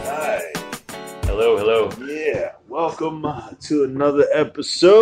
Hi. Hello. Yeah, welcome to another episode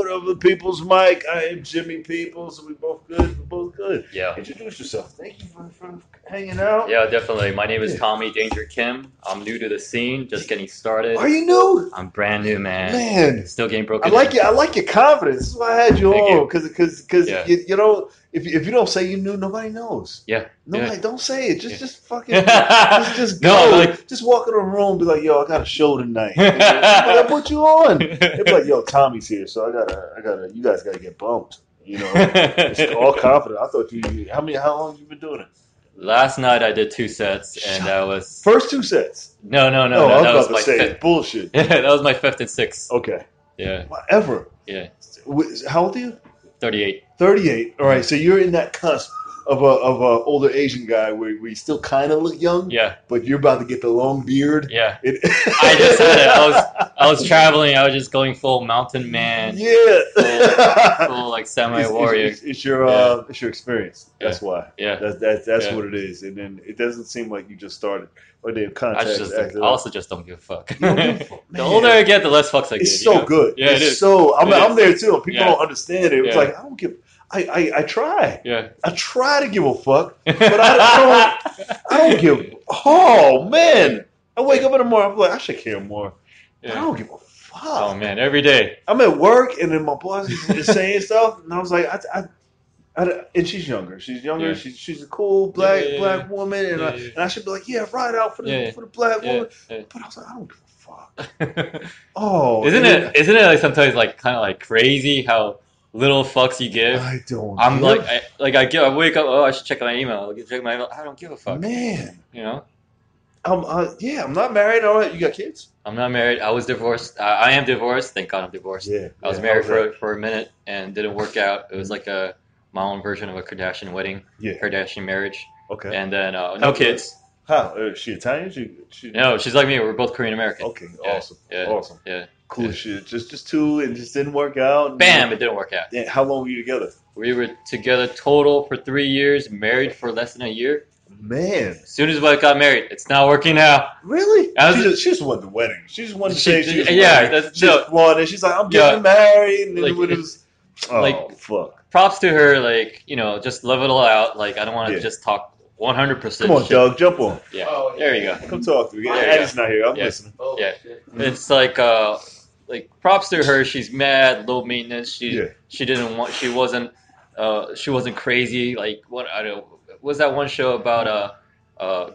of the People's Mic. I am Jimmy Peoples. We both good. We're both good. Yeah. Introduce yourself. Thank you for hanging out. Yeah, definitely. My name is Tommy Danger Kim. I'm new to the scene, just getting started. Are you new? I'm brand new, man. Man, Still getting broken. I like you. I like your confidence. This is why I had you Thank on you. because Yeah. you know if you don't say you knew, nobody knows. Yeah. Nobody, don't say it. Just fucking, just No, go. like- just walk in the room, and be like, "Yo, I got a show tonight." I put you on. They'd be like, "Yo, Tommy's here, so I gotta. You guys gotta get bumped." You know, it's all confident. I thought how long you been doing it? Last night I did 2 sets, and that was First 2 sets. no. I That was was about my to say fifth. bullshit. That was my 5th and 6th. Okay, Yeah. whatever. Yeah. How old are you? 38. 38. All right, so you're in that cusp of a older Asian guy where you still kind of look young. Yeah. But you're about to get the long beard. Yeah. I just had it. I was traveling. I was just going full mountain man. Yeah. Full like semi warrior. It's your experience. That's why. Yeah. That's what it is. And then it doesn't seem like you just started or they have contacts. I also just don't give a fuck. You don't give a fuck. The older I get, the less fucks I get. It's so good. Yeah, it's it is. so. I'm It is. there too. People Yeah. don't understand it. It's Yeah. like I don't give. I try. Yeah. I try to give a fuck, but I don't give. Oh man! I wake up in the morning. I'm like, I should care more. Yeah. I don't give a fuck. Oh man, every day. I'm at work, and then my boss is saying stuff, and I was like, and she's younger. She's younger. Yeah. She's a cool black Yeah. woman, and Yeah. and I should be like, yeah, ride out for the black woman. Yeah. But I was like, I don't give a fuck. Oh, Isn't it like sometimes like kind of like crazy how little fucks you give? I don't. I'm give like I wake up. Oh, I should check my email. Check my email. I don't give a fuck. Man, You know. I'm not married. All right, you got kids? I'm not married. I was divorced. I am divorced. Thank God I'm divorced. Yeah. I was married for a minute and didn't work out. It was like my own version of a Kardashian wedding. Yeah. Kardashian marriage. Okay. And then no kids. How? Is she Italian? She No, she's like me. We're both Korean American. Okay. Yeah, Awesome. yeah, Awesome. Yeah. Cool Yeah. shit. Just 2 and just didn't work out. Bam! It didn't work out. Yeah, how long were you together? We were together total for 3 years, married for less than a year. Man. As soon as I got married, it's not working out. Really? I was- She just wanted the wedding. She just wanted to She- say she was yeah, wedding. that's- She just wanted. She's like, I'm getting married, and then Like, when it was, fuck. Props to her, like, just level it all out. Like, I don't want to Yeah. just talk 100%. Come on, shit. Doug, jump on. Yeah. Oh, There you go. Come talk to me. Yeah, Addie's not here. I'm Yeah. listening. Oh, Yeah. shit. It's like props to her. She's mad, low maintenance. She wasn't crazy. Like was that one show about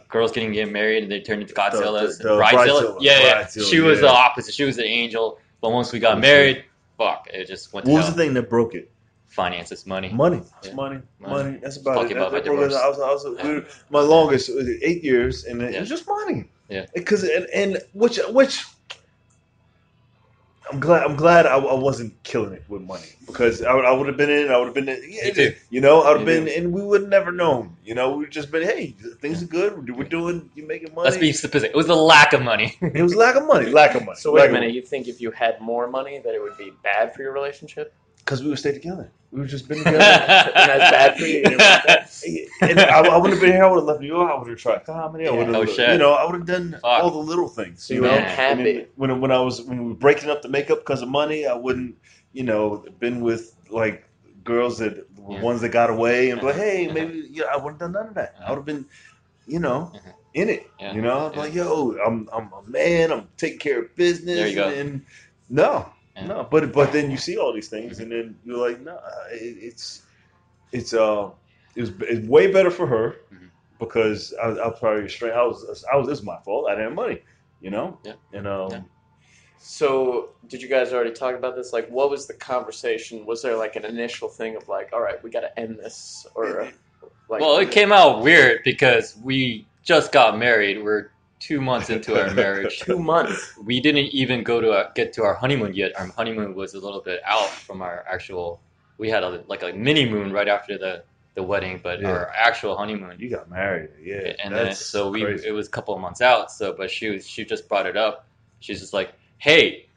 girls getting married and they turned into Godzillas? The Bridezilla? Yeah. Bridezilla, She was yeah. the opposite. She was an angel. But once we got married, fuck, it just went to What was hell. the thing that broke it? Finances, money. Money. It's Yeah. money. Money. That's about Talking it. about That my broke us. divorce. We were- my longest was 8 years, and it Yeah. was just money. Yeah. Because and which I'm glad I wasn't killing it with money because I would have been in. I would have been in. Me too. I would have Me been, and we would have never known. We'd just been, hey, things are good. We're doing. You making money. Let's be specific. It was the lack of money. It was lack of money. Lack of money. So wait a minute, you think if you had more money that it would be bad for your relationship? Because we would stay together. We would just been together. And that's bad for you. And I wouldn't have been here. I would have left New York. I would have tried comedy. I would have, no shit. I would have done all the little things. So you were Man. unhappy. And when we were breaking up the makeup because of money, I wouldn't, been with like girls that were ones that got away and be like, hey, maybe I wouldn't have done none of that. I would have been, in it. Yeah. I'm like, yo, I'm a man. I'm taking care of business. There you go. And no. Yeah. No, but then you see all these things, and then you're like, no, it's way better for her Mhm. because I was probably straight. This is my fault. I didn't have money, Yeah. And Yeah. So did you guys already talk about this? Like, what was the conversation? Was there like an initial thing of like, all right, we got to end this, or like? Well, it came out weird because we just got married. We're 2 months into our marriage. 2 months. We didn't even get to our honeymoon yet. Our honeymoon was a little bit out from our actual. We had a mini moon right after the wedding, but our actual honeymoon. You got married, yeah. And then that's so crazy. it was a couple of months out. So, but she just brought it up. She's just like, "Hey,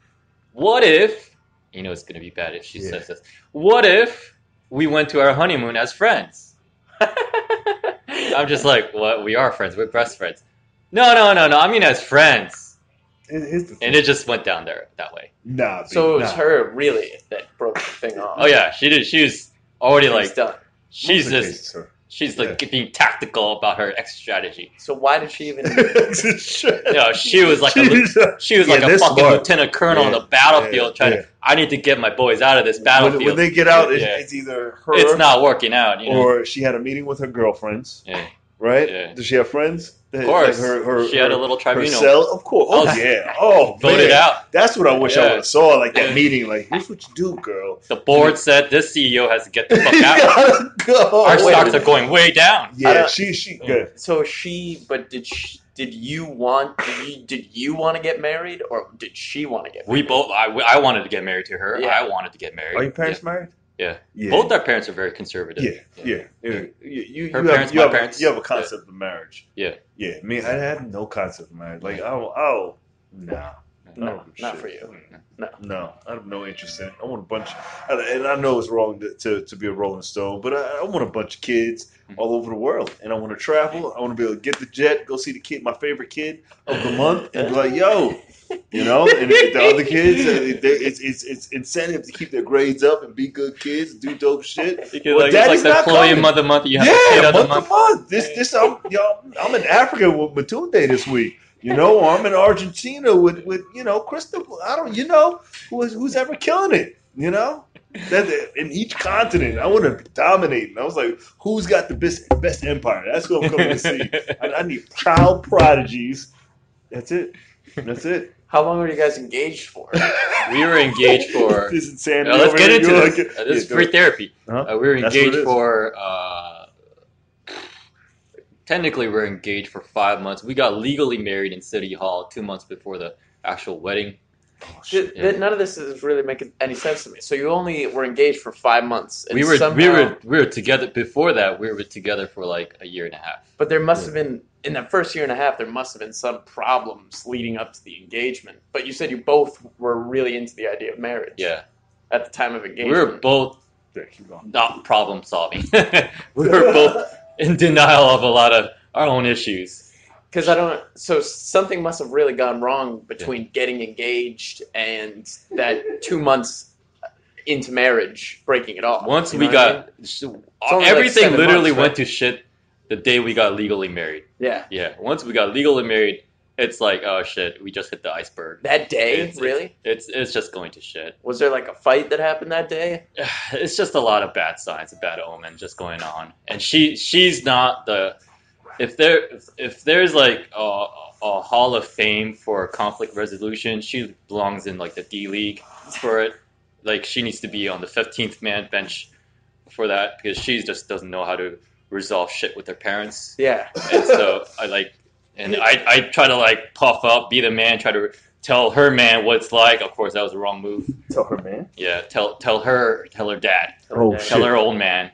what if You know it's going to be bad if she says this. What if we went to our honeymoon as friends? I'm just like, what? We are friends. We're best friends. No. I mean as friends. And it just went down there that way. Nah. So it was her really that broke the thing off. Oh yeah, she did. She was already like done. She's just. She's like being tactical about her exit strategy. So why did she even? She was like a fucking lieutenant colonel on the battlefield trying to. I need to get my boys out of this battlefield. When they get out, it's either her. It's not working out, or she had a meeting with her girlfriends. Yeah. Right? Yeah. Does she have friends? Of course. Like she had a little tribunal. Of course. Oh, yeah. Oh, voted out. That's what I wish I would have saw, like that meeting. Like, here's what you do, girl. The board said this CEO has to get the fuck out. Go. Our stocks are going way down. Yeah, she good. So did you want to get married, or did she want to get married? We both. I wanted to get married to her. Yeah. I wanted to get married. Are your parents married? Yeah. Both our parents are very conservative. Yeah. You parents. You have a concept of marriage. Yeah. Yeah. I mean, I had no concept of marriage. Like, no, not for you. No, I have no interest in it. I want a bunch, and I know it's wrong to be a Rolling Stone, but I want a bunch of kids all over the world, and I want to travel. I want to be able to get the jet, go see my favorite kid of the month, and be like, yo. You know, and the other kids, it's incentive to keep their grades up and be good kids, do dope shit. Well, it's like the employee month of month. You have a kid of the month. I'm in Africa with Matunde this week. You know, or I'm in Argentina with Crystal. I don't, who's ever killing it. You know, that in each continent, I want to be dominating. I was like, who's got the best empire? That's what I'm coming to see. I need child prodigies. That's it. How long were you guys engaged for? We were engaged for. This is insanity. Let's get into this. This is free therapy. Uh-huh. We were engaged for. Technically, we're engaged for 5 months. We got legally married in City Hall 2 months before the actual wedding. None of this is really making any sense to me. So you only were engaged for 5 months. And we were together before that. We were together for like a year and a half. But there must have been in that first year and a half. There must have been some problems leading up to the engagement. But you said you both were really into the idea of marriage. Yeah. At the time of engagement, we were both not problem solving. We were both in denial of a lot of our own issues. So something must have really gone wrong between getting engaged and that 2 months into marriage breaking it off. Once we got everything like literally went to shit the day we got legally married. Yeah. Yeah. Once we got legally married, it's like, oh shit, we just hit the iceberg. That day? Really? It's just going to shit. Was there like a fight that happened that day? It's just a lot of bad signs, a bad omen just going on. And she's not the if there's like a Hall of Fame for conflict resolution, she belongs in like the D League for it. Like she needs to be on the 15th man bench for that because she just doesn't know how to resolve shit with her parents. Yeah. And so I try to like puff up, be the man, try to tell her man what it's like. Of course, that was the wrong move. Tell her man? Yeah, tell her dad. Tell her old man.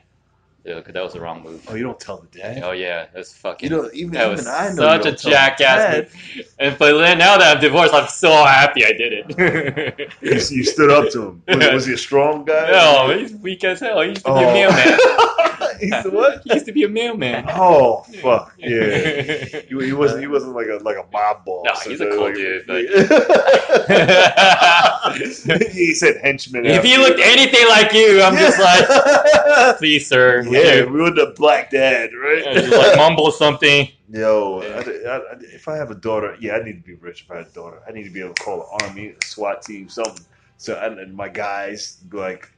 Yeah, because that was the wrong move. Oh, you don't tell the dad? Oh, yeah. That's fucking... Even I know such a jackass move. And but now that I'm divorced, I'm so happy I did it. You stood up to him. Was he a strong guy? No, he's weak as hell. He used to be a mailman. He's the what? He used to be a mailman. Oh, fuck. Yeah. He wasn't like a mob boss. No, he's a cool dude. But... He said henchman. If he looked anything like you, I'm just like, please, sir. Yeah, we were the black dad, right? Just like mumble something. Yo, if I have a daughter, I need to be rich. If I had a daughter, I need to be able to call an army, a SWAT team, something. So and my guys be like,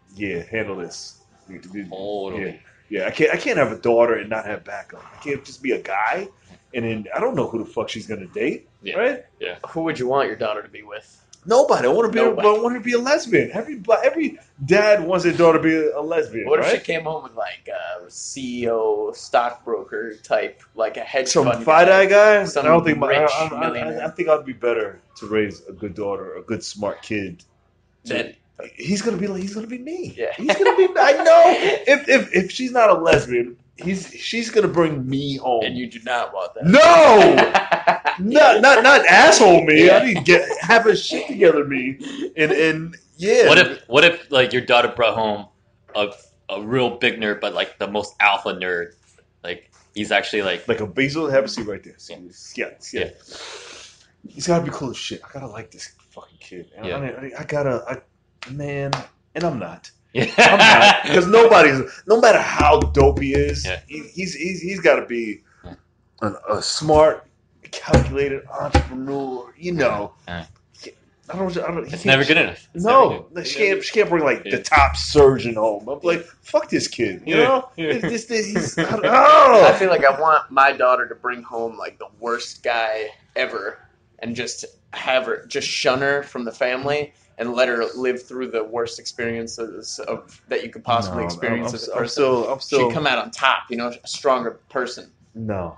handle this. Totally. Yeah, I can't have a daughter and not have backup. I can't just be a guy, and then I don't know who the fuck she's gonna date, right? Yeah. Who would you want your daughter to be with? Nobody. I want her to be a lesbian. Every dad wants their daughter to be a lesbian. What if she came home with like a CEO, stockbroker type, like a hedge fund? Some FIDI guy? Some I don't think millionaire. I think I'd be better to raise a good daughter, a good smart kid. He's gonna be me. Yeah. He's gonna be. I know. If she's not a lesbian, she's gonna bring me home. And you do not want that. No, not asshole me. I need to have her shit together, me, and Yeah. What if like your daughter brought home a real big nerd, but like the most alpha nerd? Like he's actually like a Basil, have a seat right there. Yeah. Yeah. He's gotta be cool as shit. I gotta like this fucking kid. Yeah. Man, and I'm not. Yeah. I'm not, because no matter how dope he is, Yeah. he's got to be a smart, calculated entrepreneur. You know, Yeah. I don't. It's never good enough. No, she can't bring like the top surgeon home. I'm like, fuck this kid. You know, he's. I feel like I want my daughter to bring home like the worst guy ever, and just have her shun her from the family. And let her live through the worst experiences that you could possibly experience as a person. I'm still. She'd come out on top, a stronger person. No,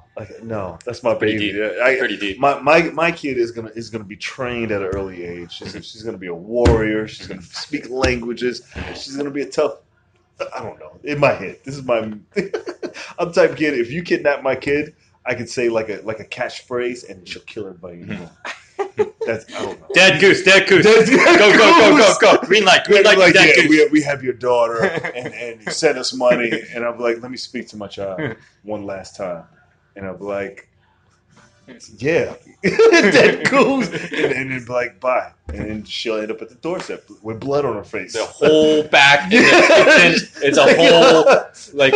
that's my baby. Pretty deep. My kid is gonna be trained at an early age. She's gonna be a warrior. She's gonna speak languages. She's gonna be a tough. I don't know. In my head, this is my. I'm the type of kid. If you kidnap my kid, I could say like a catchphrase, and she'll kill everybody. I don't know. Dead goose. Go. Green light, like, dead goose. we have your daughter, and you send us money, and I'm like, let me speak to my child one last time, and I'm like, yeah, dead goose, and then be like, bye, and then she'll end up at the doorstep with blood on her face. The whole back in the kitchen, it's a whole like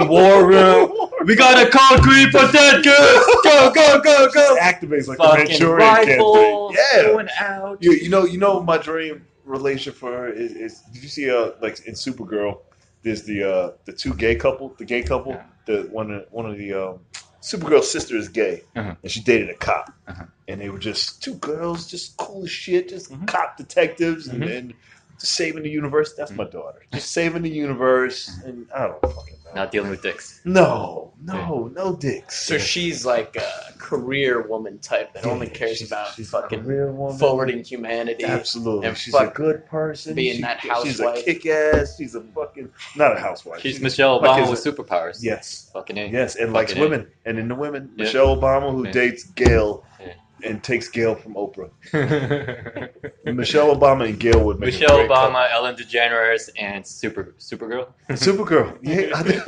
war room. We got a concrete for dead goose. Go. It activates like Fucking the Manchurian rifles campaign. Yeah, going out. You know my dream relationship for her is did you see like in Supergirl? There's the two gay couple, the one of the Supergirl's sister is gay, and she dated a cop, and they were just two girls, just cool as shit, just cop detectives, and just saving the universe. That's my daughter, just saving the universe, and I don't fucking know. Not dealing with dicks. No dicks. So she's like a career woman type that only cares about fucking forwarding humanity. Absolutely. And she's a good person. Being that housewife. She's a kick-ass. She's a fucking... Not a housewife. She's Michelle Obama with superpowers. Yes. Fucking A. Yes, and likes women. And in the women, Yeah. Michelle Obama, who dates Gail... Yeah. And takes Gail from Oprah. Michelle Obama and Gail would make Michelle a great Obama, Ellen DeGeneres, and Supergirl. Supergirl. Yeah, I know.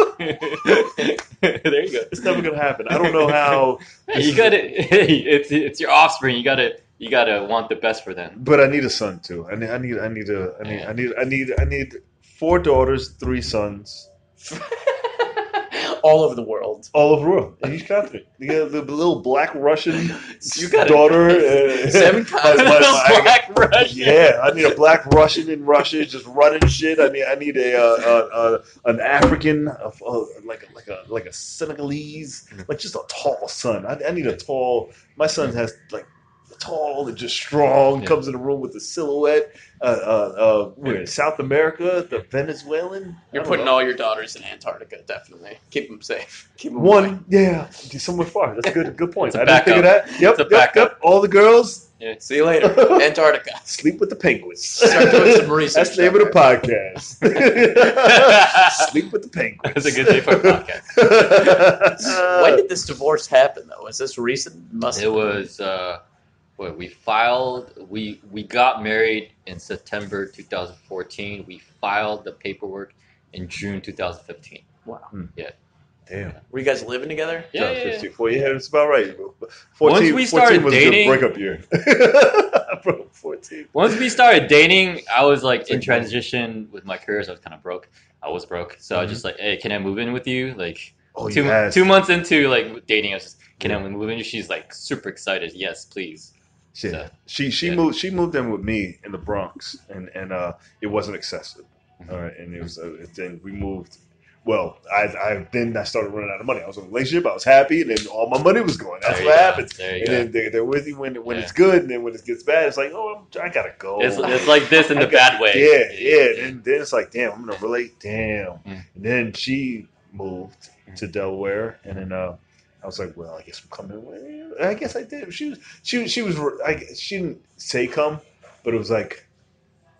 There you go. It's never gonna happen. I don't know how. You gotta. Hey, it's your offspring. You gotta want the best for them. But I need a son too. I need 4 daughters, 3 sons. All over the world. All over the world. And he's confident. You got the little black Russian got daughter. 7 Black Russian. Yeah, I need a black Russian in Russia just running shit. I need an African, like a Senegalese, like just a tall son. I need a tall. My son has like tall and just strong. Comes in the room with the silhouette. We're in South America, the Venezuelan. You're putting all your daughters in Antarctica, definitely. Keep them safe. Keep them One, away. yeah, somewhere far. That's a good point. It's a I didn't think of that. Yep. All the girls Yeah. See you later. Antarctica. sleep with the penguins. Start doing some research. That's the name of the podcast. Sleep with the penguins. That's a good name for a podcast. When did this divorce happen, though? Was this recent? It was. We got married in September 2014. We filed the paperwork in June 2015. Wow. Yeah. Damn. Were you guys living together? Yeah. 54. Yeah, it's about right. 14, Once we started 14 was dating- a good breakup year. 14. Once we started dating, I was like in transition with my career, so I was kind of broke. I was broke, so I was just like, "Hey, can I move in with you?" Like two months into like dating, I was just, "Can I move in?" She's like super excited. Yes, please. Yeah. So, She moved in with me in the Bronx, and it wasn't excessive. All right, and it was then we moved. Well, I started running out of money. I was in a relationship. I was happy, and then all my money was going. That's what happens. And then they're with you when it's good, and then when it gets bad, it's like, oh, I gotta go. It's like this in the bad way. Yeah. And then it's like, damn, I'm gonna relate. Damn. And then she moved to Delaware, and then I was like, well, I guess I'm coming away. I guess I did. She didn't say come, but it was like.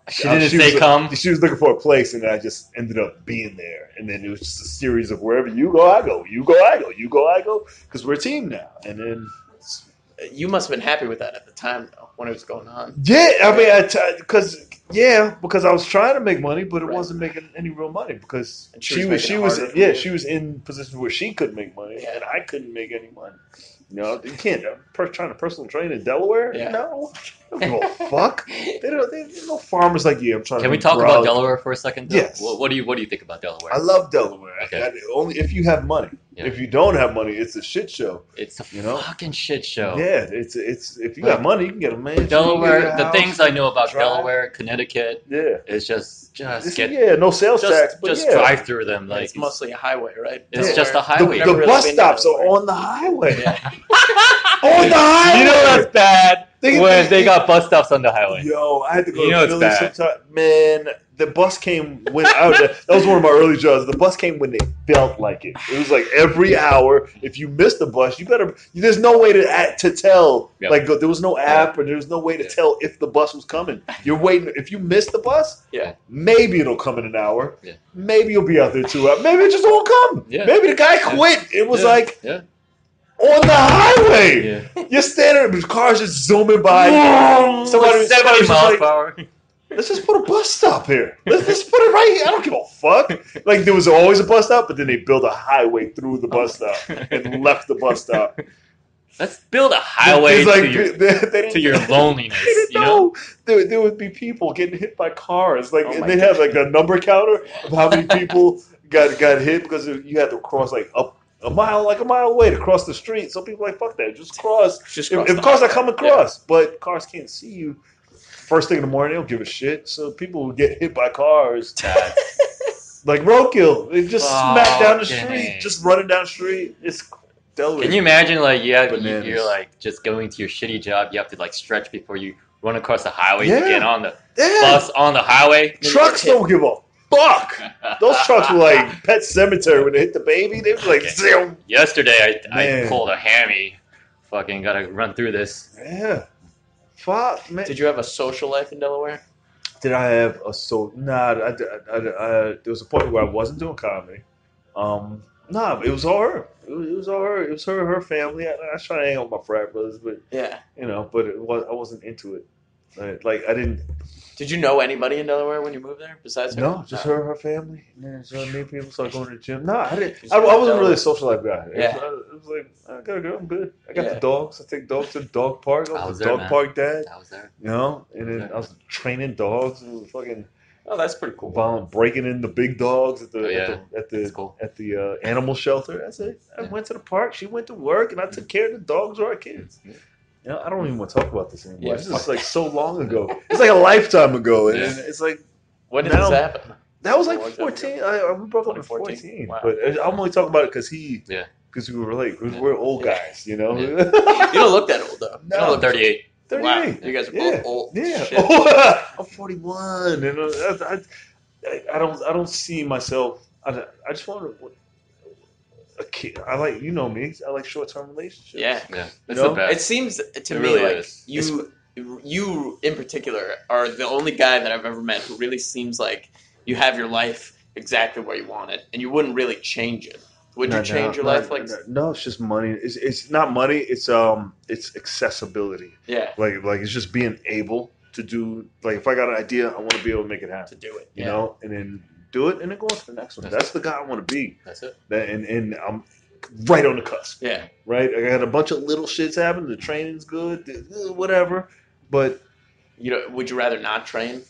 She didn't say come. She was looking for a place, and I just ended up being there. And then it was just a series of wherever you go, I go. You go, I go. You go, I go. Because we're a team now. And then You must have been happy with that at the time, though, when it was going on. Yeah, I mean, because I was trying to make money, but it Right. wasn't making any real money because And she making it was harder for you. she was in positions where she could make money Yeah. and I couldn't make any money. You know, you can't trying to personal train in Delaware. Yeah. No, they don't give a fuck. There's no farmers like you. I'm trying. Can to we be talk proud. about Delaware for a second? Though? Yes. What do you think about Delaware? I love Delaware. Okay. Only if you have money. Yeah. If you don't have money, it's a shit show. It's a you know? fucking shit show. Yeah, it's if you got money, you can get a mansion. Delaware. The things I know about drive. Delaware, Connecticut, is just no sales tax. But just drive through them. Like it's mostly a highway, right? It's just a highway. The bus stops are on the highway. Yeah. On the highway. You know that's bad when they got bus stops on the highway. Yo, I had to go You know to it's Philly bad. sometime. Man, the bus came when that was one of my early jobs. The bus came when they felt like it. It was like every hour. If you missed the bus, you better. There's no way to tell. Yep. Like there was no app, or there was no way to tell if the bus was coming. You're waiting. If you miss the bus, maybe it'll come in an hour. Yeah. Maybe you'll be out there 2 hours. Maybe it just won't come. Yeah. Maybe the guy quit. It was like. Yeah. On the highway, Yeah. you're standing there, cars just zooming by. Somebody 70 miles per hour. Let's just put a bus stop here. Let's put it right here. I don't give a fuck. Like there was always a bus stop, but then they built a highway through the bus stop and left the bus stop. Let's build a highway to your loneliness. They didn't You know? there would be people getting hit by cars. Like Oh and my they had like a number counter of how many people got hit because you had to cross like up. A mile away to cross the street. So people are like, fuck that, just cross. If cars are coming across, but cars can't see you. First thing in the morning, they don't give a shit. So people will get hit by cars. Like roadkill. They just smack down the street, just running down the street. It's Delaware. Can you imagine like Bananas. you're like just going to your shitty job, you have to like stretch before you run across the highway to get on the bus on the highway. Trucks don't give a fuck. Those trucks were like Pet Cemetery when they hit the baby. They were like, zoom. Yesterday, I Man. pulled a hammy. Fucking gotta run through this. Yeah. Fuck, man. Did you have a social life in Delaware? Did I have a Nah, there was a point where I wasn't doing comedy. Nah, it was all her. It was all her. It was her family. I was trying to hang out with my frat brothers, but Yeah. but I wasn't into it. Like I didn't. Did you know anybody in Delaware when you moved there besides her? No, just her family. And so I made people start going to the gym. No, I didn't. I wasn't really a social life guy. Yeah. It was like, I gotta go. I'm good. I got Yeah. the dogs. I take dogs to the dog park. I was a there, dog man. park dad. I was there. You know, and then I was training dogs and fucking Oh, that's pretty cool. breaking in the big dogs at the That's cool. at the animal shelter. That's it. I went to the park. She went to work, and I took care of the dogs or our kids. Yeah. You know, I don't even want to talk about this anymore. Yeah. This is like so long ago. It's like a lifetime ago, and Yeah. it's like When did now- this happen? that was like How long time 14. We broke up at 2014? 14. Wow. But I'm only talking about it because we were like we're old Yeah. guys, you know. Yeah. You don't look that old though. No. You don't look 38. 38. Wow, you guys are both old. Yeah, Shit. I'm 41, and I don't see myself. I just want a kid. I like, you know me. I like short-term relationships. Yeah. Yeah. You It's know? the best. It seems to It me really like is. you in particular are the only guy that I've ever met who really seems like you have your life exactly where you want it, and you wouldn't really change it. Would you change your life? Like, no, it's just money. It's not money. It's accessibility. yeah, Like it's just being able to do. Like if I got an idea, I want to be able to make it to happen. do it. You know, and then do it, and then go on to the next one. That's the guy I want to be. That's it. And I'm right on the cusp. Yeah. Right. I got a bunch of little shits happening. The training's good. Whatever. But You know, would you rather not train?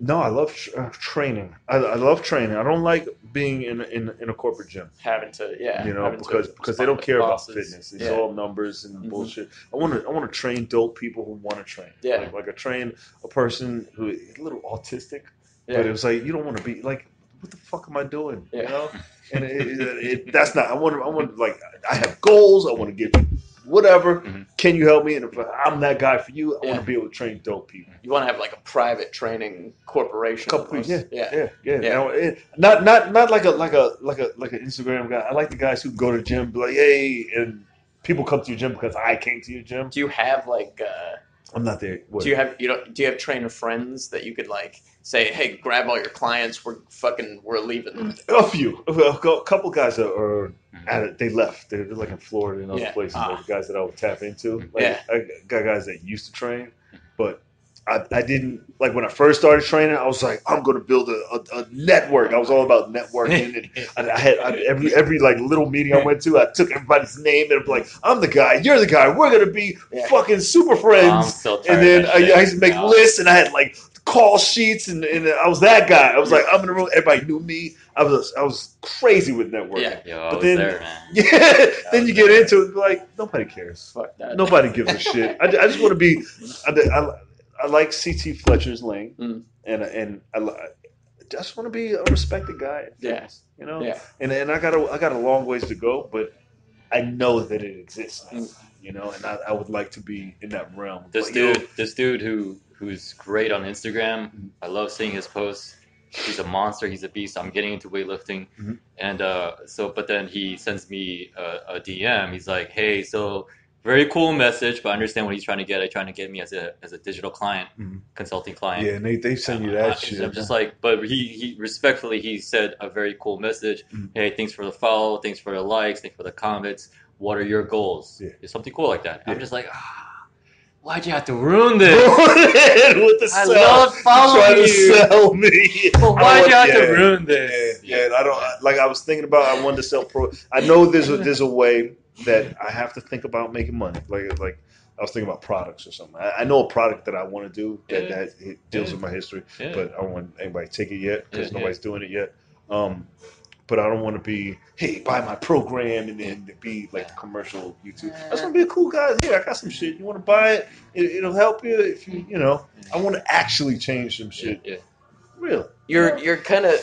no, I love training. I love training. I don't like being in a corporate gym. Having to, yeah, You know, having to because they respond don't with care about bosses. fitness. It's Yeah. all numbers and Mhm. bullshit. I want to train dope people who want to train. Yeah. Like I train a person who is a little autistic, Yeah. but it was like you don't want to be like, what the fuck am I doing? Yeah. You know, and that's not. I want like I have goals. I want to give you whatever. Mhm. Can you help me? And if I'm that guy for you, I Yeah. want to be able to train dope people. You want to have like a private training corporation. almost. Yeah. Yeah. Now, not like an Instagram guy. I like the guys who go to the gym, and be like, hey, and people come to your gym because I came to your gym. Do you have like? I'm not there. What? Do you have trainer friends that you could like say, hey, grab all your clients, we're leaving? A few, a couple guys are at it. They left. They're like in Florida and other places. Like the guys that I would tap into. Like I got guys that used to train, but I didn't like when I first started training. I was like, I'm going to build a network. I was all about networking, and I had every like little meeting I went to, I took everybody's name and I'm like, I'm the guy, you're the guy, we're going to be fucking super friends. And then I used to make lists, and I had like call sheets, and I was that guy. I was like, I'm in the room. Everybody knew me. I was crazy with networking. But then, then you get into it, like nobody cares. Fuck that. Nobody gives a shit. I just want to be. I like CT Fletcher's lane, and I just want to be a respected guy. You know. And I got a long ways to go, but I know that it exists. You know, and I would like to be in that realm. This dude who's great on Instagram. I love seeing his posts. He's a monster. He's a beast. I'm getting into weightlifting, and but then he sends me a DM. He's like, "Hey, so very cool message, but I understand what he's trying to get. He's trying to get me as a digital client, consulting client. Yeah, and they send you that shit. I'm just like, but he respectfully he said a very cool message. Hey, thanks for the follow, thanks for the likes, thanks for the comments. What are your goals? It's something cool like that. I'm just like, why'd you have to ruin this? With the I love following you. Sell me. But why'd you have to ruin this? I don't like. I was thinking about. I wanted to sell pro. I know there's a way that I have to think about making money. Like I was thinking about products or something. I know a product that I want to do that it deals with my history, but I don't want anybody to take it yet because nobody's doing it yet. But I don't want to be, hey, buy my program and then be like the commercial YouTube. I just want to be a cool guy. Here, I got some shit. You want to buy it? It'll help you if you know. I want to actually change some shit. Really. You're kind of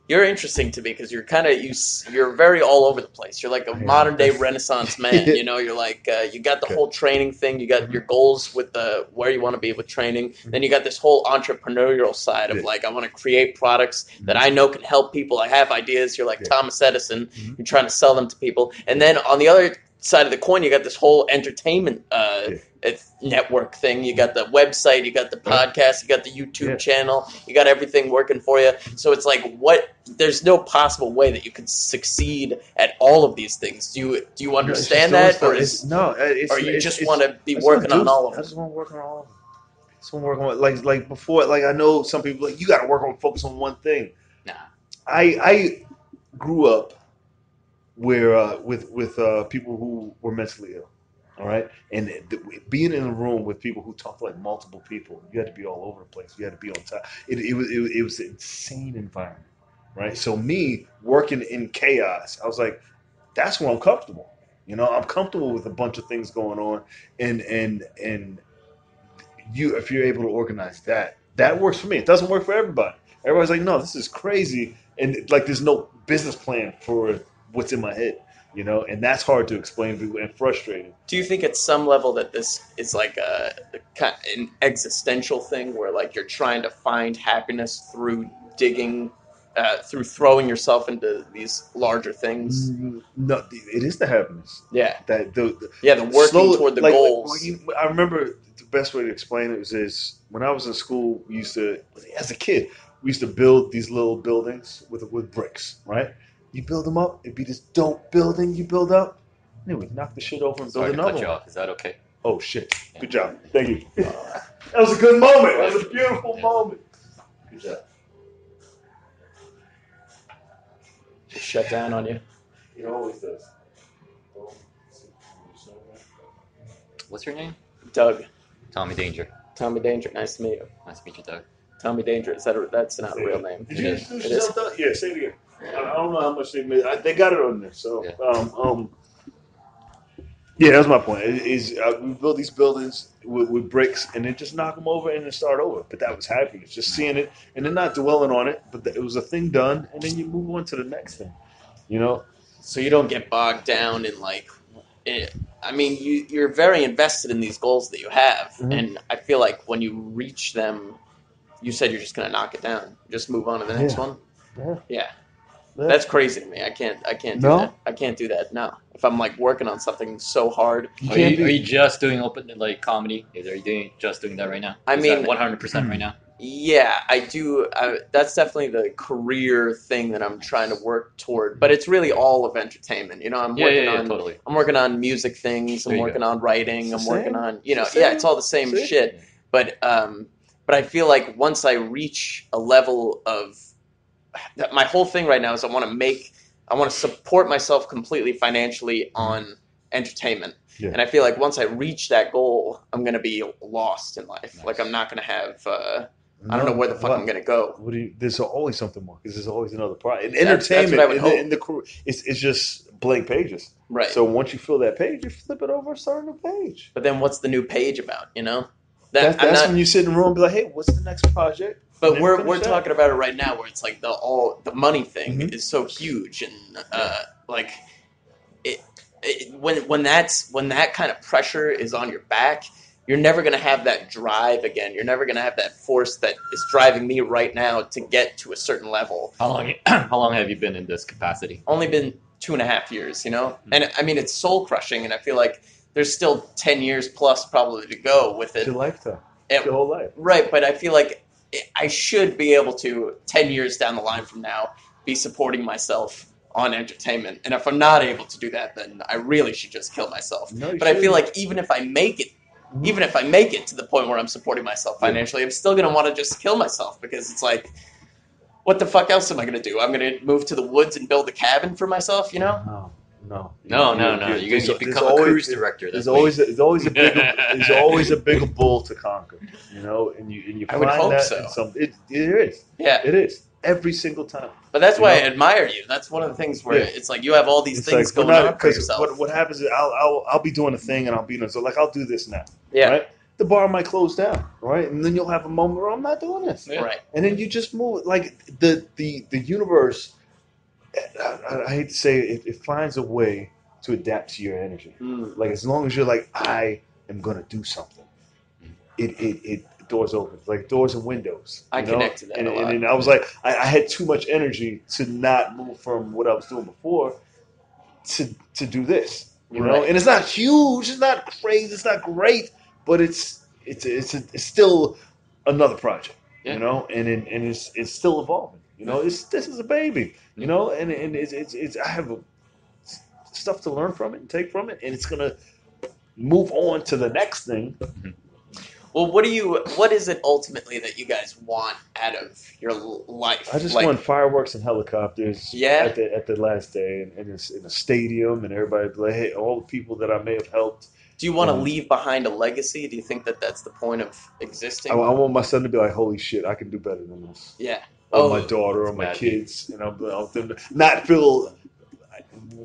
you're interesting to me because you're kind of you're very all over the place. You're like a modern day Renaissance man. You know, you're like you got the whole training thing. You got your goals with where you want to be with training. Then you got this whole entrepreneurial side of like I want to create products that I know can help people. I have ideas. You're like Thomas Edison. You're trying to sell them to people. And then on the other side of the coin, you got this whole entertainment network thing. You got the website, you got the podcast, you got the YouTube channel, you got everything working for you. So it's like, there's no possible way that you could succeed at all of these things. Do you understand that, or you just want to be working on all of them? I just want to work on all of them. I just want to work on like before. Like I know some people like you got to focus on one thing. Nah, I grew up where with people who were mentally ill. All right, and being in a room with people who talk to like multiple people, you had to be all over the place. You had to be on top. It was an insane environment, right? So me working in chaos, I was like, that's where I'm comfortable. You know, I'm comfortable with a bunch of things going on, and if you're able to organize that works for me. It doesn't work for everybody. Everybody's like, no, this is crazy, and like there's no business plan for what's in my head. You know, and that's hard to explain to people and frustrating. Do you think at some level that this is like an existential thing where like you're trying to find happiness through digging, through throwing yourself into these larger things? No, it is the happiness. Yeah. The working toward the goals. I remember the best way to explain it is when I was in school, we used to, as a kid, we used to build these little buildings with bricks, right? You build them up, it'd be this dope building you build up. Then we knock the shit over and build another one. Off. Is that okay? Oh, shit. Good job. Thank you. That was a good moment. That was a beautiful moment. Good job. Just shut down on you. He always does. What's your name? Doug. Tommy Danger. Tommy Danger. Nice to meet you. Nice to meet you, Doug. Tommy Danger. That's not a real name. Did you introduce yourself, Doug? Yeah, say it again. I don't know how much they made. They got it on there. So, yeah, that's my point. We build these buildings with bricks and then just knock them over and then start over. But that was happiness, just seeing it and then not dwelling on it. But it was a thing done, and then you move on to the next thing. You know, so you don't get bogged down in you're very invested in these goals that you have, and I feel like when you reach them, you said you're just going to knock it down, just move on to the next one. Yeah. That's crazy to me. I can't do that. I can't do that. No. If I'm like working on something so hard. Are you just doing open like comedy? Are you just doing that right now? I mean, 100% right now. Yeah, I do. That's definitely the career thing that I'm trying to work toward. But it's really all of entertainment. You know, Yeah, totally. I'm working on music things. There I'm you go. working on writing. It's the I'm working same. on, It's the yeah, same. it's all the same See? shit. But I feel like once I reach a level of my whole thing right now is I want to support myself completely financially on entertainment. Yeah. And I feel like once I reach that goal, I'm gonna be lost in life. Nice. Like I'm not gonna have. I don't know where the fuck I'm gonna go. What do you? There's always something more because there's always another part. And That's entertainment what I would in the, hope. in the career, it's just blank pages. Right. So once you fill that page, you flip it over and start a new page. But then what's the new page about? You know. That's when you sit in the room and be like, hey, what's the next project? But And we're talking about it right now, where it's like the money thing Mhm. is so huge, and like when that kind of pressure is on your back, you're never gonna have that drive again. You're never gonna have that force that is driving me right now to get to a certain level. How long have you been in this capacity? Only been 2.5 years, you know, and I mean it's soul crushing, and I feel like there's still 10 years plus probably to go with It's it. your lifetime. It's your whole life. Right, but I feel like I should be able to 10 years down the line from now be supporting myself on entertainment, and if I'm not able to do that, then I really should just kill myself. No, you But I feel shouldn't. like even if I make it to the point where I'm supporting myself financially, I'm still gonna want to just kill myself because it's like, what the fuck else am I gonna do? I'm gonna move to the woods and build a cabin for myself, you know? No. No. You become a cruise director. There's always a bigger bull to conquer, you know, and you I would find hope that so. in some. It is. Yeah. It is every single time. But that's why I You know? admire you. That's one of the things where Yeah. it's like you have all these It's things like, going on for because yourself. what happens is I'll be doing a thing and I'll be so like I'll do this now, Yeah. right? The bar might close down, right? And then you'll have a moment where I'm not doing this, Yeah. Right. and then you just move. Like the universe, I hate to say it finds a way to adapt to your energy. Like as long as you're like, I am gonna do something, it doors open, like doors and windows. I connect to that a lot. And I was like, I had too much energy to not move from what I was doing before to do this, you know. Right. And it's not huge, it's not crazy, it's not great, but it's still another project, Yeah. you know, and it's still evolving. You know, this is a baby, you know, and it's I have stuff to learn from it and take from it, and it's gonna move on to the next thing. Well, what is it ultimately that you guys want out of your life? I just Like, want fireworks and helicopters Yeah? at the last day, and it's in a stadium, and everybody be like, hey, all the people that I may have helped. do you want to leave behind a legacy? Do you think that that's the point of existing? I want my son to be like, holy shit, I can do better than this. Yeah. Or my daughter, or that's my bad. kids, and I'll not feel.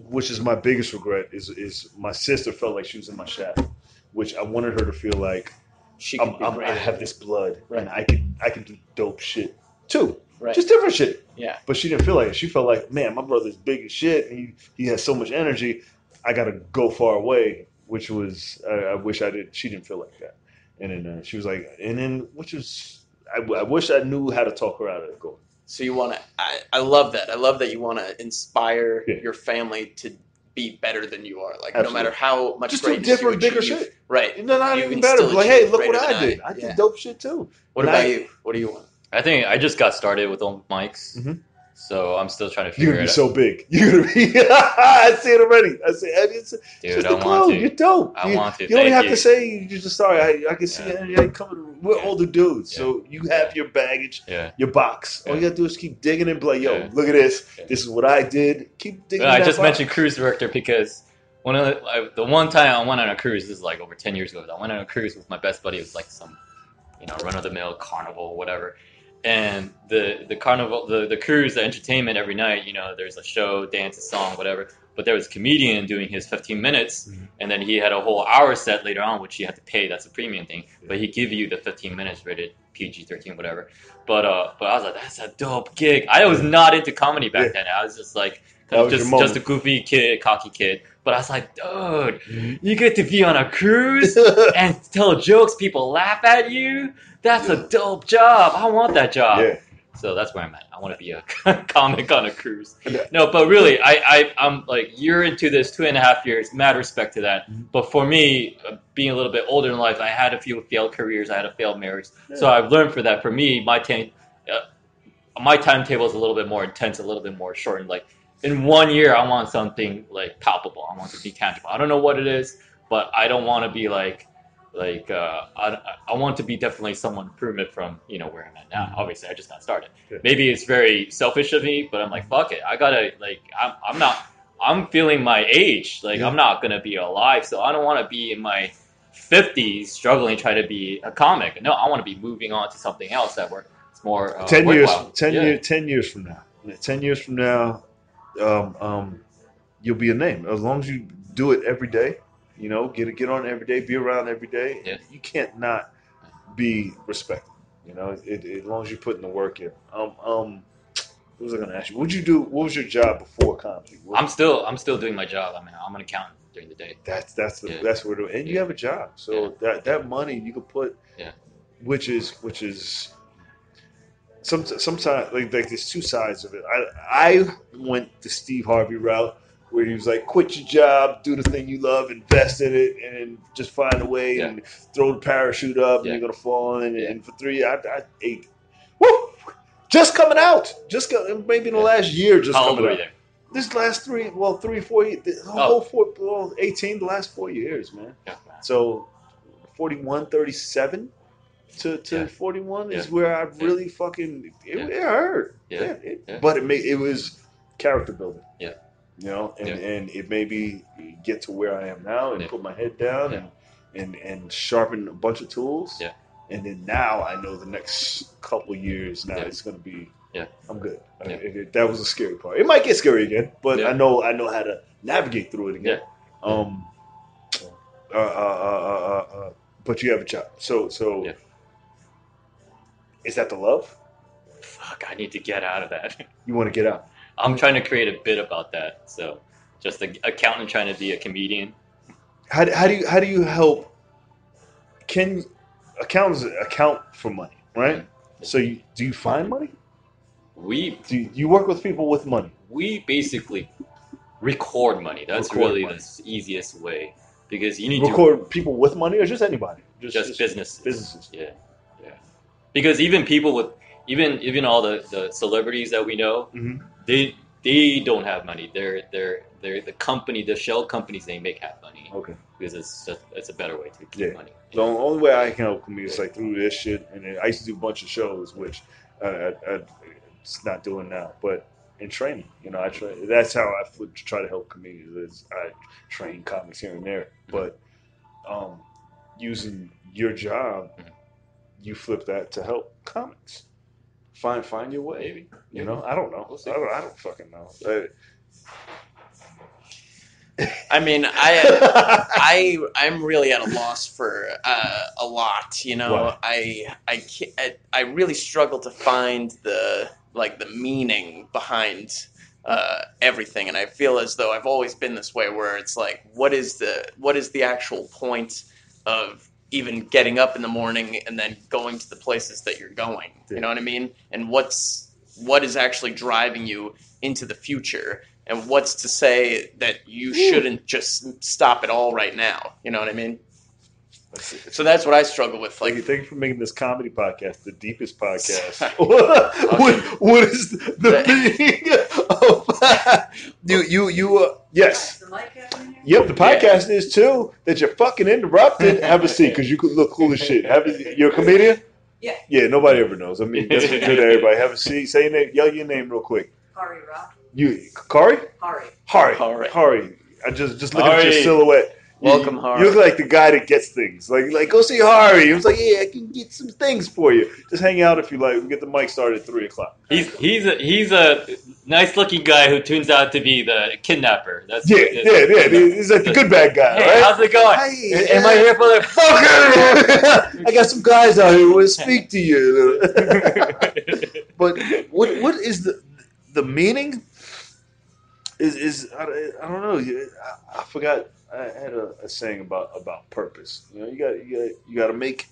Which is my biggest regret is my sister felt like she was in my shadow, which I wanted her to feel like She could be I great. have this blood Right. and I can do dope shit too, Right. just different shit. Yeah. But she didn't feel like it. She felt like, man, my brother's big as shit, and he has so much energy. I got to go far away, which was I wish I did. She didn't feel like that, and then she was like, and then which was I wish I knew how to talk her out of it going. So you want to? I love that. I love that you want to inspire Yeah. your family to be better than you are. Like Absolutely. no matter how much Just do greatness different, you bigger achieve, shit. right? No, not You even can better. still Like, hey, achieve look what greater I than did. I- I did yeah. dope shit too. What And about you? What do you want? I think I just got started with open mics, Mhm. so I'm still trying to You're figure gonna it be out. so big. You're gonna be. I see it already. I see. It's Dude, just I the want clue. to. You're dope. I want to. You don't Thank have you. to say you're just sorry. I can see Yeah. you coming. We're Yeah. older dudes, Yeah. so you have Yeah. your baggage, Yeah. your box. All Yeah. you gotta do is keep digging and be like, yo, Yeah. look at this. Yeah. This is what I did. Keep digging. I that just box. mentioned cruise director because the one time I went on a cruise, this is like over 10 years ago. I went on a cruise with my best buddy. It was like some, run of the mill carnival, whatever. And the carnival, the cruise, the entertainment every night. There's a show, dance, a song, whatever. But there was a comedian doing his 15 minutes, and then he had a whole hour set later on, which you had to pay. That's a premium thing. But he give you the 15 minutes rated PG-13, whatever. But I was like, that's a dope gig. I was not into comedy back then. I was just like, That was your moment. just a goofy kid, cocky kid. But I was like, dude, you get to be on a cruise and tell jokes. People laugh at you. That's a dope job. I want that job. Yeah. So that's where I'm at. I want to be a comic on a cruise. No, but really, I'm like, you're into this 2.5 years. Mad respect to that. But for me, being a little bit older in life, I had a few failed careers. I had a failed marriage. So I've learned for that. For me, my timetable is a little bit more intense, a little bit more shortened. Like in 1 year, I want something like palpable. I want it to be tangible. I don't know what it is, but I don't want to be I want to be definitely someone improvement from where I'm at now. Obviously, I just got started. Yeah. Maybe it's very selfish of me, but I'm like, fuck it. I gotta I'm not. I'm feeling my age. Like I'm not gonna be alive, so I don't want to be in my 50s struggling trying to be a comic. No, I want to be moving on to something else that works more 10 years, worthwhile. 10 years from now. 10 years from now, you'll be a name. As long as you do it every day, get on every day, be around every day. Yeah. You can't not be respected. As long as you're putting the work in. What was I going to ask you? What'd you do? What was your job before comedy? I'm still doing my job. I mean, I'm an accountant during the day. That's what we're doing. And you have a job, so that money you can put, which is sometimes like there's two sides of it. I went the Steve Harvey route where he was like, quit your job, do the thing you love, invest in it, and just find a way and throw the parachute up, and you're gonna fall. And for 3 years, I ate. Woo! Just coming out, maybe in the last year, just How old coming were out. you there? This last 3, 4 years, the whole 18, the last 4 years, man. Yeah. So 41, 37 to 41 is where I really fucking it hurt. But it was character building. Yeah. And it made me get to where I am now and put my head down and sharpen a bunch of tools. Yeah. And then now I know the next couple years now it's going to be. Yeah. I'm good. That was a scary part. It might get scary again, but I know how to navigate through it again. But you have a job, so is that the love? Fuck, I need to get out of that. You want to get out? I'm trying to create a bit about that. So, just an accountant trying to be a comedian. How do you help? Can accountants account for money, right? So do you find money? Do you work with people with money? We basically record money. That's really the easiest way because you need to record people with money or just anybody. Just businesses. Businesses. Yeah. Because even people with even all the celebrities that we know, they don't have money. They're the company, the shell companies they make have money. Okay. Because it's a better way to keep money. The only way I can help comedians is like through this shit, and I used to do a bunch of shows, which it's not doing now, but in training, I try. That's how I try to help comedians. Is I train comics here and there, but using your job. You flip that to help comics. Find your way. Maybe. I don't know. I don't fucking know. I mean, I'm really at a loss for a lot. What? I really struggle to find the meaning behind everything, and I feel as though I've always been this way, where it's like, what is the actual point of even getting up in the morning and then going to the places that you're going? You know what I mean? And what is actually driving you into the future? And what's to say that you shouldn't just stop it all right now? You know what I mean? So that's what I struggle with. Like, thank you for making this comedy podcast the deepest podcast. What is the meaning of you? Yes. Yep, the podcast is too. That you're fucking interrupted. Have a seat because you could look cool as shit. You're a comedian. Yeah. Yeah, nobody ever knows. I mean, that's good to everybody. Have a seat. Say your name. Yell your name real quick. Hari Rock. Kari? Hari. Hari. I just looking at your silhouette. Welcome, Hari. You look like the guy that gets things. Like go see Hari. He was like, yeah, I can get some things for you. Just hang out if you like. We get the mic started at 3:00. He's a nice looking guy who turns out to be the kidnapper. That's yeah. He's like the good bad guy, hey, right? How's it going? Hey, am I here for the fucker? I got some guys out here who will speak to you. But what is the meaning? Is I don't know. I forgot. I had a saying about purpose. You got to make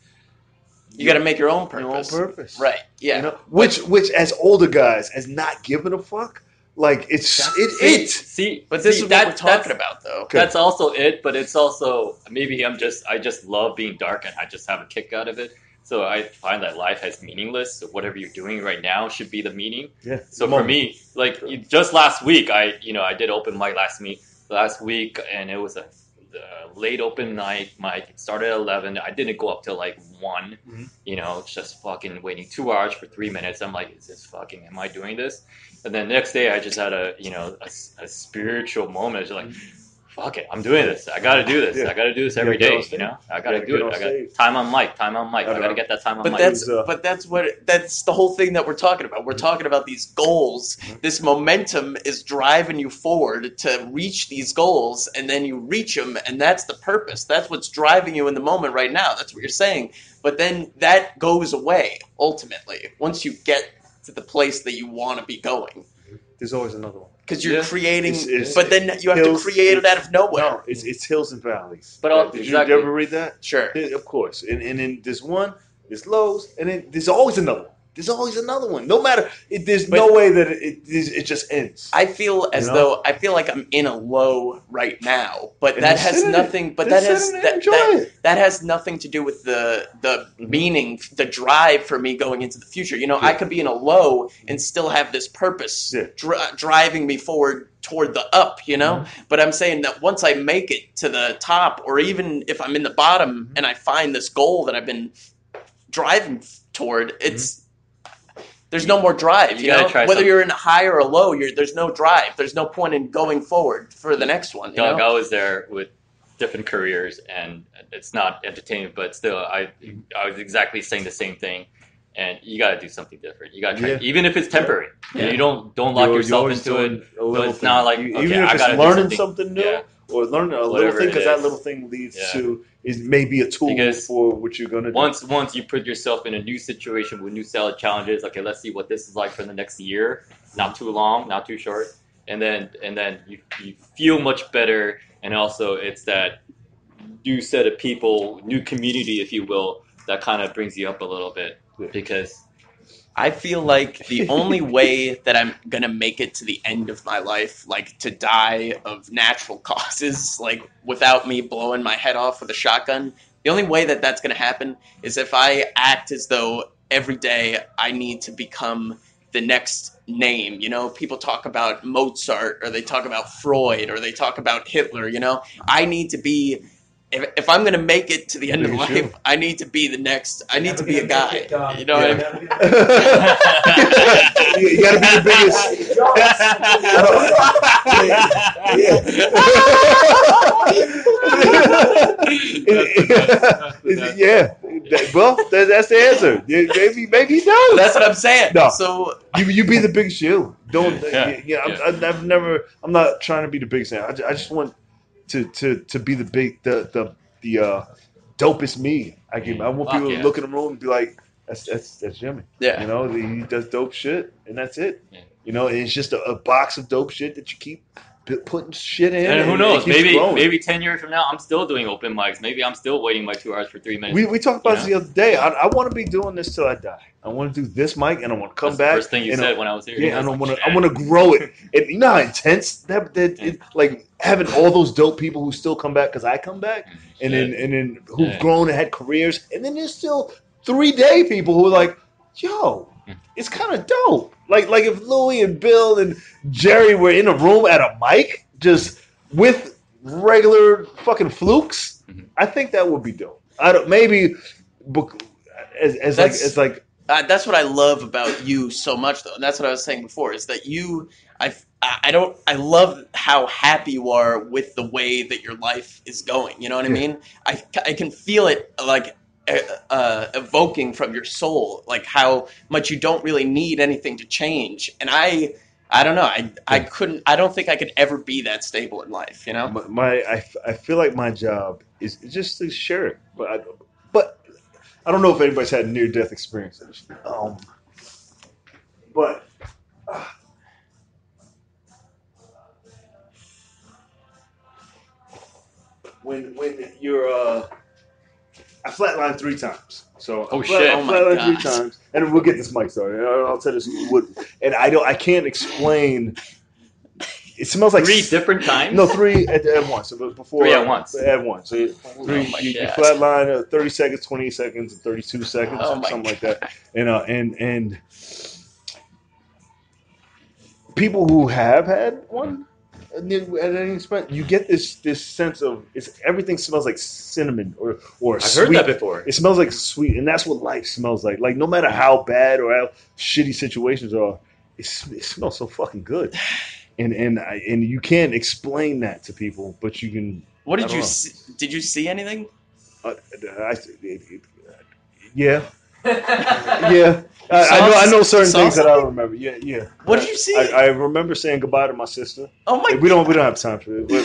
You got to make your own Your own purpose. purpose. Right. Yeah. You know, which as older guys, as not giving a fuck, like But this is what we're talking about, though. That's also it, but it's also maybe I just love being dark and I just have a kick out of it. So I find that life has meaningless. So whatever you're doing right now should be the meaning. Yeah. So for me, like just last week, I did open mic last week, and it was a late open night. Mic started at 11. I didn't go up till like 1. Mhm. You know, just fucking waiting 2 hours for 3 minutes. I'm like, am I doing this? And then next day, I just had a spiritual moment. It's like, fuck it, I'm doing this. I got to do this. Yeah. I got to do this every day. You know, I got to do it. I got time on mic. I got to get that time on mic. But that's the whole thing that we're talking about. We're talking about these goals. This momentum is driving you forward to reach these goals, and then you reach them, and that's the purpose. That's what's driving you in the moment right now. That's what you're saying. But then that goes away ultimately once you get to the place that you want to be going. There's always another one. Because you're creating, it's but then you have to create it out of nowhere. No, it's hills and valleys. But did you ever read that? Sure. Of course. And then there's one, there's lows, and then there's always another one. There's always another one. No matter, there's no way that it just ends. I feel though I feel like I'm in a low right now, but that has nothing. But that has nothing to do with the meaning, the drive for me going into the future. You know, I could be in a low and still have this purpose driving me forward toward the up. You know, but I'm saying that once I make it to the top, or even if I'm in the bottom and I find this goal that I've been driving toward, there's no more drive, you know? Whether you're in a high or a low, there's no drive. There's no point in going forward for the next one. Doug, I was there with different careers, and it's not entertainment, but still, I was exactly saying the same thing. And you got to do something different. You got to try, even if it's temporary. You don't lock yourself into it. But it's not like even if it's learning something new or learning a little thing, because that little thing leads to is maybe a tool for what you're gonna do. Once you put yourself in a new situation with new set of challenges, okay, let's see what this is like for the next year. Not too long, not too short, and then you feel much better, and also it's that new set of people, new community, if you will, that kind of brings you up a little bit because. I feel like the only way that I'm going to make it to the end of my life, like to die of natural causes, like without me blowing my head off with a shotgun, the only way that that's going to happen is if I act as though every day I need to become the next name. You know, people talk about Mozart or they talk about Freud or they talk about Hitler, you know. I need to be... If I'm going to make it to the end of life, I need to be the next. I need to be a guy. You know what I mean? You got to be the biggest. Yeah. Well, that's the answer. Maybe he does. That's what I'm saying. No. So you be the biggest you. Don't. I'm not trying to be the biggest. I just want. To be the dopest me. I want people to look in the room and be like, that's Jimmy. Yeah. You know, he does dope shit, and that's it. Yeah. You know, and it's just a box of dope shit that you keep putting shit in. And who knows? Maybe 10 years from now, I'm still doing open mics. Maybe I'm still waiting my 2 hours for 3 minutes. We talked about this the other day. I want to be doing this till I die. I want to do this mic, and I want to come back. The first thing you said when I was here. Yeah, I want to grow it. And you know how intense like having all those dope people who still come back because I come back, and then who've grown and had careers, and then there's still 3-day people who are like, yo, it's kind of dope. Like if Louie and Bill and Jerry were in a room at a mic just with regular fucking flukes, I think that would be dope. That's what I love about you so much, though. And that's what I was saying before, is that I love how happy you are with the way that your life is going. You know what I mean? I can feel it like evoking from your soul, like how much you don't really need anything to change. And I don't know. I don't think I could ever be that stable in life, you know? I feel like my job is just to share it. But I don't know if anybody's had near-death experiences. But when you're I flatlined 3 times. So Oh, shit. Oh, my flatline 3 gosh. times, and we'll get this mic started. I'll tell this what, and I can't explain. It smells like 3 different times? No, 3 at once. So before 3 at once. At once. So 3. Oh my You gosh. flatline 30 seconds, 20 seconds, and 32 seconds, Oh my something like that. And people who have had one at any expense, you get this sense of everything smells like cinnamon or I've sweet. heard that before. It smells like sweet, and that's what life smells like. Like no matter how bad or how shitty situations are, it smells so fucking good. And you can't explain that to people, but you can. What I did don't you know. see? Did you see anything? Yeah. Yeah. I know certain things that I remember. Yeah. What did you see? I remember saying goodbye to my sister. Oh my! We don't have time for it. But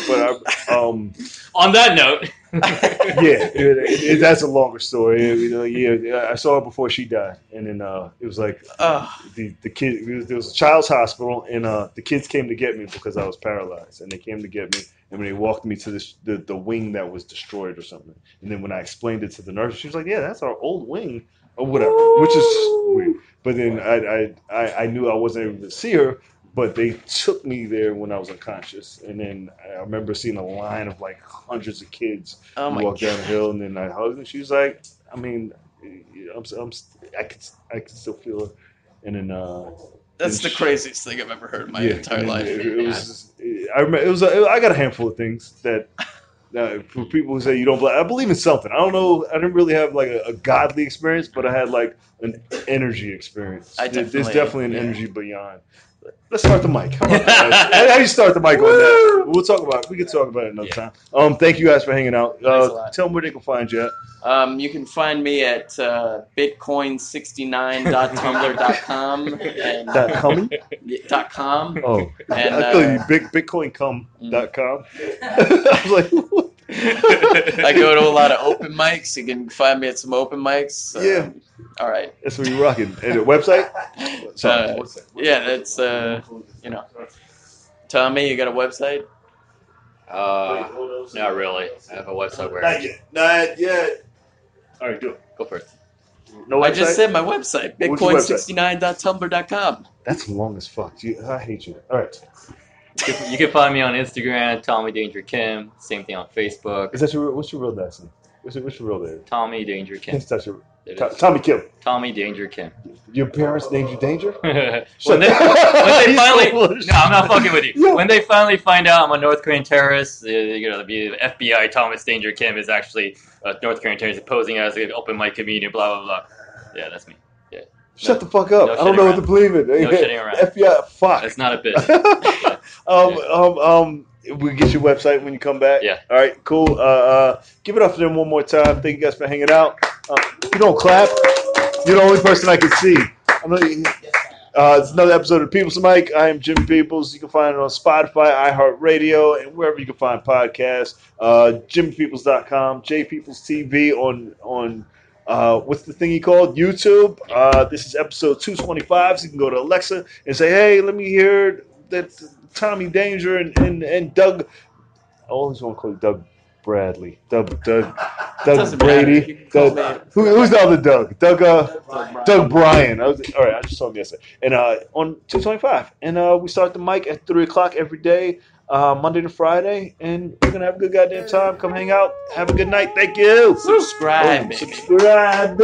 On that note, yeah, that's a longer story. Yeah, I saw her before she died, and then it was like the kid. There was a child's hospital, and the kids came to get me because I was paralyzed, and they came to get me, and when they walked me to the wing that was destroyed or something, and then when I explained it to the nurse, she was like, "Yeah, that's our old wing." Or whatever, which is weird. But then I knew I wasn't able to see her, but they took me there when I was unconscious. And then I remember seeing a line of like hundreds of kids walk down the hill, and then I hugged her. She was like, I mean, I could still feel her. And then That's the craziest thing I've ever heard in my entire life. It was. I remember I got a handful of things that. For people who say you don't believe, I believe in something. I don't know. I didn't really have like a godly experience, but I had like an energy experience. There's definitely an energy beyond. Let's start the mic. How about that? How do you start the mic on that? We can talk about it another time. Thank you guys for hanging out. Tell them where they can find you at. You can find me at bitcoin69.tumblr.com and .com. Oh, and I thought you bitcoincom.com. I was like, what? I go to a lot of open mics. You can find me at some open mics. Yeah. All right. That's what you're rocking. And a website? Sorry. Yeah, that's Tommy, you got a website? not really. I have a website where Not yet. All right, do it. Go for it. No website? I just said my website, bitcoin69.tumblr.com. That's long as fuck. I hate you. All right. You can find me on Instagram, Tommy Danger Kim. Same thing on Facebook. What's your real last name? What's your real name? Tommy Danger Kim. Tommy Kim. Tommy Danger Kim. Your parents named you Danger? when they finally, no, I'm not fucking with you. Yeah. When they finally find out I'm a North Korean terrorist, the FBI Thomas Danger Kim is actually a North Korean terrorist posing as an open mic comedian. Blah blah blah. Yeah, that's me. Yeah. Shut the fuck up. No I don't know what to believe in. No shitting around. FBI. Fuck. That's not a bit. We'll get your website when you come back. Yeah. All right, cool. Give it up for them one more time. Thank you guys for hanging out. You don't clap. You're the only person I can see. It's another episode of People's Mic. I am Jimmy Peoples. You can find it on Spotify, iHeartRadio, and wherever you can find podcasts. JimmyPeoples.com, JPeoplesTV on what's the thing he called? YouTube. This is episode 225. So you can go to Alexa and say, hey, let me hear that Tommy Danger and Doug. I always want to call you Doug Bradley. Doug Brady. Who's the other Doug? Doug Bryan. All right, I just saw him yesterday. And on 225. And we start the mic at 3 o'clock every day, Monday to Friday. And we're going to have a good goddamn time. Come hang out. Have a good night. Thank you. Subscribe. Subscribe.